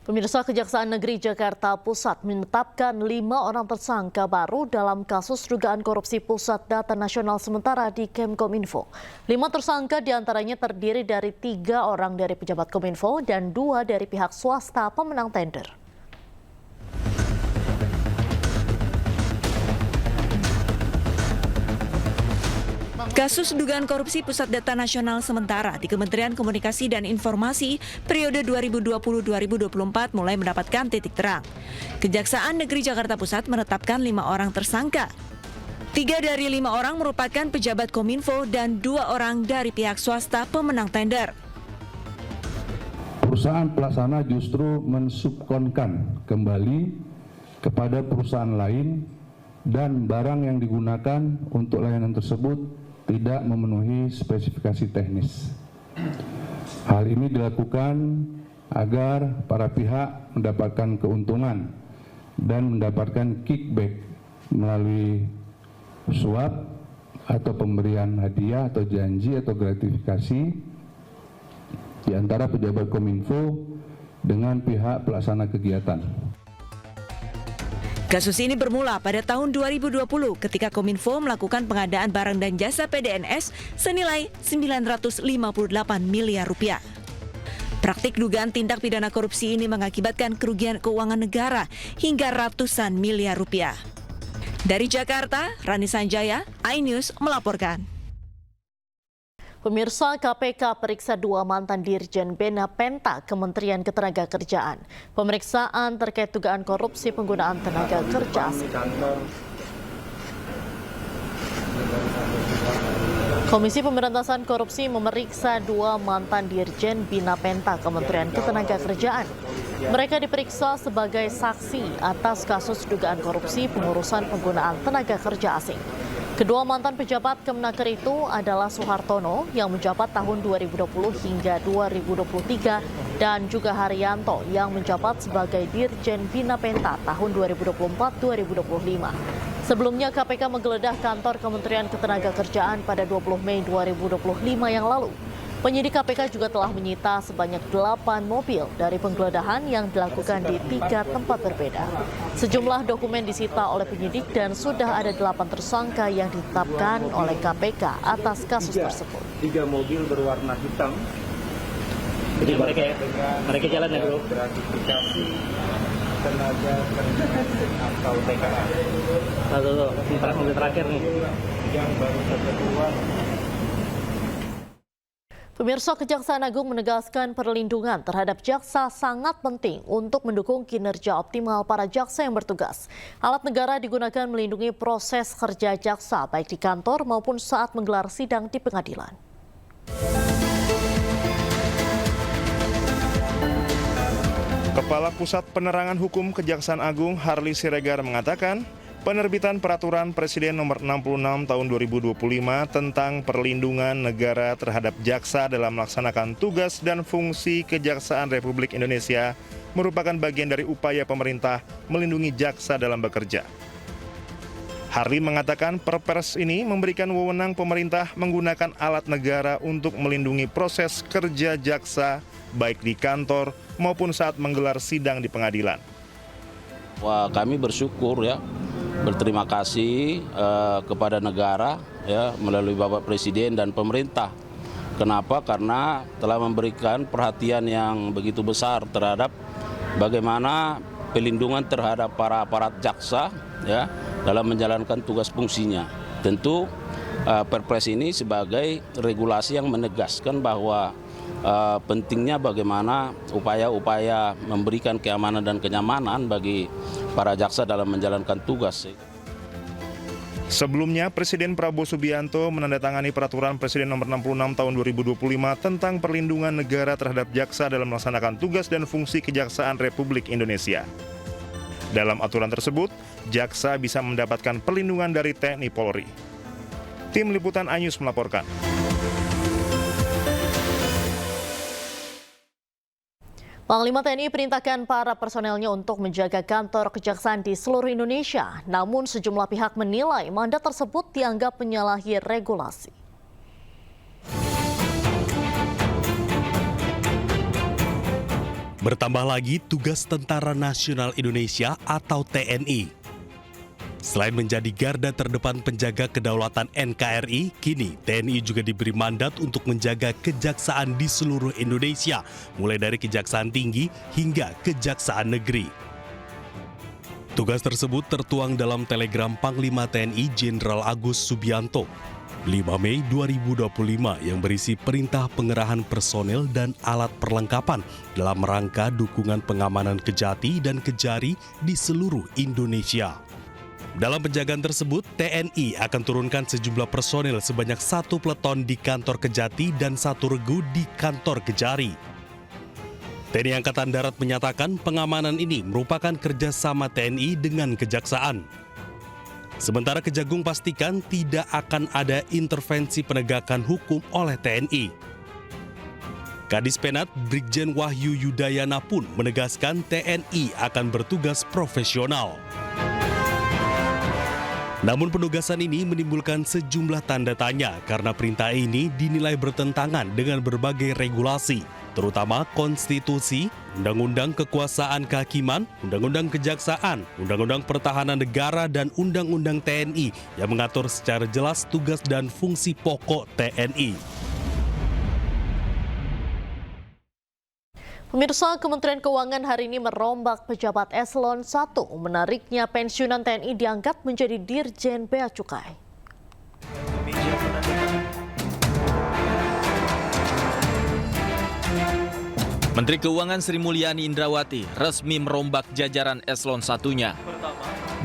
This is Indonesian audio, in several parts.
Pemirsa, Kejaksaan Negeri Jakarta Pusat menetapkan 5 orang tersangka baru dalam kasus dugaan korupsi Pusat Data Nasional Sementara di Kemkominfo. 5 tersangka diantaranya terdiri dari 3 orang dari pejabat Kominfo dan 2 dari pihak swasta pemenang tender. Kasus dugaan korupsi Pusat Data Nasional Sementara di Kementerian Komunikasi dan Informasi periode 2020-2024 mulai mendapatkan titik terang. Kejaksaan Negeri Jakarta Pusat menetapkan 5 orang tersangka. 3 dari 5 orang merupakan pejabat Kominfo dan 2 orang dari pihak swasta pemenang tender. Perusahaan pelaksana justru mensubkonkan kembali kepada perusahaan lain dan barang yang digunakan untuk layanan tersebut tidak memenuhi spesifikasi teknis. Hal ini dilakukan agar para pihak mendapatkan keuntungan dan mendapatkan kickback melalui suap atau pemberian hadiah atau janji atau gratifikasi di antara pejabat Kominfo dengan pihak pelaksana kegiatan. Kasus ini bermula pada tahun 2020 ketika Kominfo melakukan pengadaan barang dan jasa PDNS senilai 958 miliar rupiah. Praktik dugaan tindak pidana korupsi ini mengakibatkan kerugian keuangan negara hingga ratusan miliar rupiah. Dari Jakarta, Rani Sanjaya, iNews melaporkan. Pemirsa, KPK periksa 2 mantan Dirjen Bina Penta Kementerian Ketenagakerjaan. Pemeriksaan terkait dugaan korupsi penggunaan tenaga kerja asing. Komisi Pemberantasan Korupsi memeriksa 2 mantan Dirjen Bina Penta Kementerian Ketenagakerjaan. Mereka diperiksa sebagai saksi atas kasus dugaan korupsi pengurusan penggunaan tenaga kerja asing. Kedua mantan pejabat Kemenaker itu adalah Soehartono yang menjabat tahun 2020 hingga 2023 dan juga Haryanto yang menjabat sebagai Dirjen Bina Penta tahun 2024-2025. Sebelumnya KPK menggeledah kantor Kementerian Ketenagakerjaan pada 20 Mei 2025 yang lalu. Penyidik KPK juga telah menyita sebanyak 8 mobil dari penggeledahan yang dilakukan di 3 tempat berbeda. Sejumlah dokumen disita oleh penyidik dan sudah ada 8 tersangka yang ditetapkan oleh KPK atas kasus tersebut. 3 mobil berwarna hitam. Jadi mereka jalan ya, Bro. Gratifikasi tenaga kerja atau TKA. Tuh, mobil terakhir nih. Yang baru saja keluar. Pemirsa, Kejaksaan Agung menegaskan perlindungan terhadap jaksa sangat penting untuk mendukung kinerja optimal para jaksa yang bertugas. Alat negara digunakan melindungi proses kerja jaksa baik di kantor maupun saat menggelar sidang di pengadilan. Kepala Pusat Penerangan Hukum Kejaksaan Agung Harli Siregar mengatakan, penerbitan Peraturan Presiden Nomor 66 Tahun 2025 tentang perlindungan negara terhadap jaksa dalam melaksanakan tugas dan fungsi Kejaksaan Republik Indonesia merupakan bagian dari upaya pemerintah melindungi jaksa dalam bekerja. Harli mengatakan Perpres ini memberikan wewenang pemerintah menggunakan alat negara untuk melindungi proses kerja jaksa baik di kantor maupun saat menggelar sidang di pengadilan. Wah, kami bersyukur ya. Berterima kasih kepada negara ya melalui Bapak Presiden dan pemerintah. Kenapa? Karena telah memberikan perhatian yang begitu besar terhadap bagaimana pelindungan terhadap para aparat jaksa ya dalam menjalankan tugas fungsinya. Tentu Perpres ini sebagai regulasi yang menegaskan bahwa pentingnya bagaimana upaya-upaya memberikan keamanan dan kenyamanan bagi para jaksa dalam menjalankan tugas. Sebelumnya, Presiden Prabowo Subianto menandatangani Peraturan Presiden Nomor 66 Tahun 2025 tentang perlindungan negara terhadap jaksa dalam melaksanakan tugas dan fungsi Kejaksaan Republik Indonesia. Dalam aturan tersebut, jaksa bisa mendapatkan perlindungan dari TNI Polri. Tim Liputan iNews melaporkan. Panglima TNI perintahkan para personelnya untuk menjaga kantor kejaksaan di seluruh Indonesia. Namun sejumlah pihak menilai mandat tersebut dianggap menyalahi regulasi. Bertambah lagi tugas Tentara Nasional Indonesia atau TNI. Selain menjadi garda terdepan penjaga kedaulatan NKRI, kini TNI juga diberi mandat untuk menjaga kejaksaan di seluruh Indonesia, mulai dari Kejaksaan Tinggi hingga Kejaksaan Negeri. Tugas tersebut tertuang dalam telegram Panglima TNI Jenderal Agus Subianto 5 Mei 2025 yang berisi perintah pengerahan personel dan alat perlengkapan dalam rangka dukungan pengamanan Kejati dan Kejari di seluruh Indonesia. Dalam penjagaan tersebut, TNI akan turunkan sejumlah personel sebanyak 1 peleton di kantor Kejati dan 1 regu di kantor Kejari. TNI Angkatan Darat menyatakan pengamanan ini merupakan kerjasama TNI dengan Kejaksaan. Sementara Kejagung pastikan tidak akan ada intervensi penegakan hukum oleh TNI. Kadis Penat Brigjen Wahyu Yudayana pun menegaskan TNI akan bertugas profesional. Namun penugasan ini menimbulkan sejumlah tanda tanya karena perintah ini dinilai bertentangan dengan berbagai regulasi, terutama konstitusi, undang-undang kekuasaan kehakiman, undang-undang kejaksaan, undang-undang pertahanan negara, dan undang-undang TNI yang mengatur secara jelas tugas dan fungsi pokok TNI. Pemirsa, Kementerian Keuangan hari ini merombak pejabat eselon 1, menariknya pensiunan TNI diangkat menjadi Dirjen Bea Cukai. Menteri Keuangan Sri Mulyani Indrawati resmi merombak jajaran eselon 1-nya.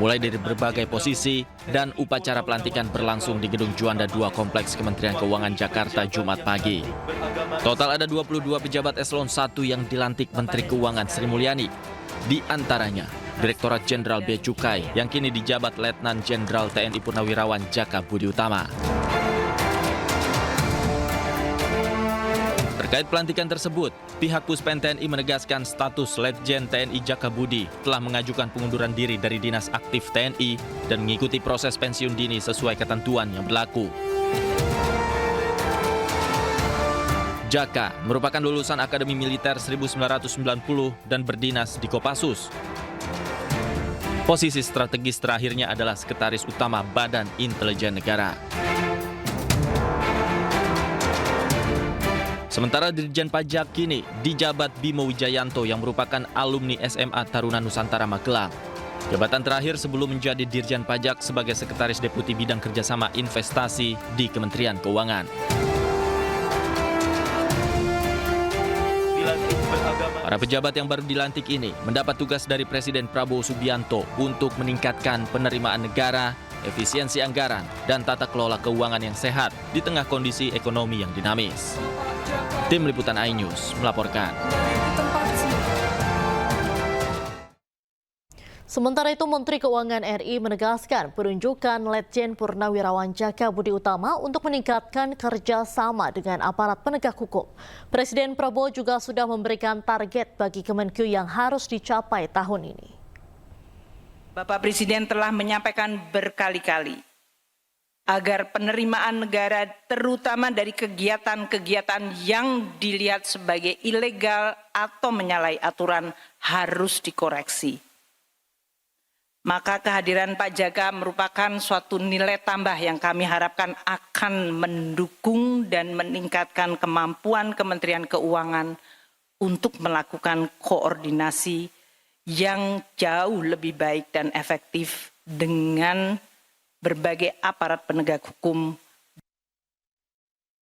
Mulai dari berbagai posisi dan upacara pelantikan berlangsung di Gedung Juanda 2 Kompleks Kementerian Keuangan Jakarta Jumat pagi. Total ada 22 pejabat eselon 1 yang dilantik Menteri Keuangan Sri Mulyani. Di antaranya Direktorat Jenderal Bea Cukai yang kini dijabat Letnan Jenderal TNI Purnawirawan Jaka Budi Utama. Terkait pelantikan tersebut, pihak Puspen TNI menegaskan status Letjen TNI Jaka Budi telah mengajukan pengunduran diri dari Dinas Aktif TNI dan mengikuti proses pensiun dini sesuai ketentuan yang berlaku. Jaka merupakan lulusan Akademi Militer 1990 dan berdinas di Kopassus. Posisi strategis terakhirnya adalah Sekretaris Utama Badan Intelijen Negara. Sementara Dirjen Pajak kini dijabat Bimo Wijayanto yang merupakan alumni SMA Taruna Nusantara Magelang. Jabatan terakhir sebelum menjadi Dirjen Pajak sebagai Sekretaris Deputi Bidang Kerjasama Investasi di Kementerian Keuangan. Para pejabat yang baru dilantik ini mendapat tugas dari Presiden Prabowo Subianto untuk meningkatkan penerimaan negara, efisiensi anggaran, dan tata kelola keuangan yang sehat di tengah kondisi ekonomi yang dinamis. Tim Liputan iNews melaporkan. Sementara itu, Menteri Keuangan RI menegaskan penunjukan Letjen Purnawirawan Jaka Budi Utama untuk meningkatkan kerjasama dengan aparat penegak hukum. Presiden Prabowo juga sudah memberikan target bagi Kemenkeu yang harus dicapai tahun ini. Bapak Presiden telah menyampaikan berkali-kali agar penerimaan negara terutama dari kegiatan-kegiatan yang dilihat sebagai ilegal atau menyalahi aturan harus dikoreksi. Maka kehadiran Pak Jaka merupakan suatu nilai tambah yang kami harapkan akan mendukung dan meningkatkan kemampuan Kementerian Keuangan untuk melakukan koordinasi yang jauh lebih baik dan efektif dengan berbagai aparat penegak hukum